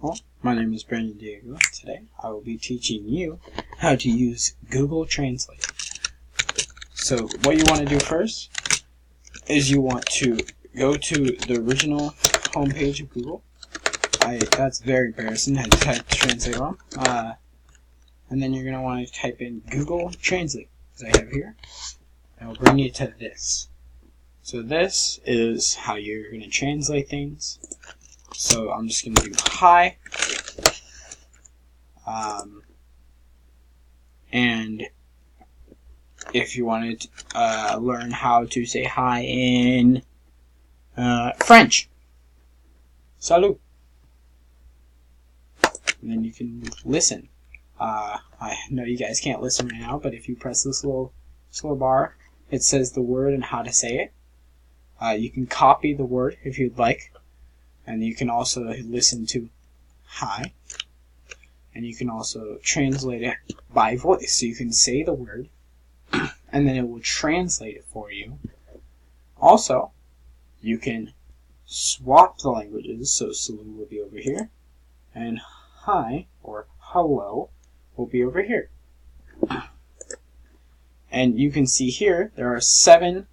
Circle. My name is Brandon Diego. Today I will be teaching you how to use Google Translate. So what you want to do first is you want to go to the original homepage of Google. That's very embarrassing. I typed Translate wrong. And then you're going to want to type in Google Translate, as I have here. And it'll bring you to this. So this is how you're going to translate things. So I'm just going to do hi. And if you wanted to learn how to say hi in French, salut. And then you can listen. I know you guys can't listen right now, but if you press this little bar, it says the word and how to say it. You can copy the word if you'd like. And you can also listen to hi. And you can also translate it by voice. So you can say the word, and then it will translate it for you. Also, you can swap the languages. So salut will be over here, and hi, or hello, will be over here. And you can see here, there are 7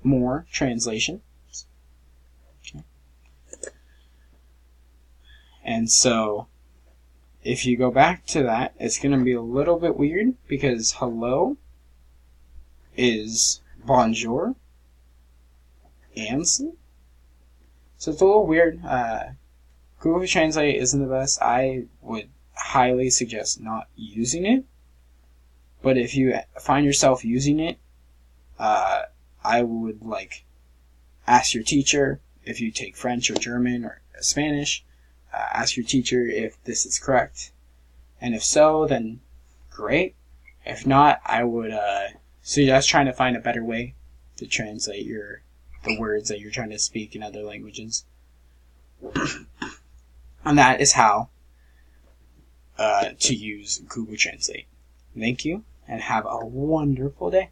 more translations. Okay. And so, if you go back to that, it's going to be a little bit weird because hello is bonjour, Anson. So it's a little weird. Google Translate isn't the best. I would highly suggest not using it. But if you find yourself using it, I would ask your teacher if you take French or German or Spanish. Ask your teacher if this is correct, and if so, then great. If not, I would suggest trying to find a better way to translate the words that you're trying to speak in other languages. And that is how to use Google Translate. Thank you, and have a wonderful day.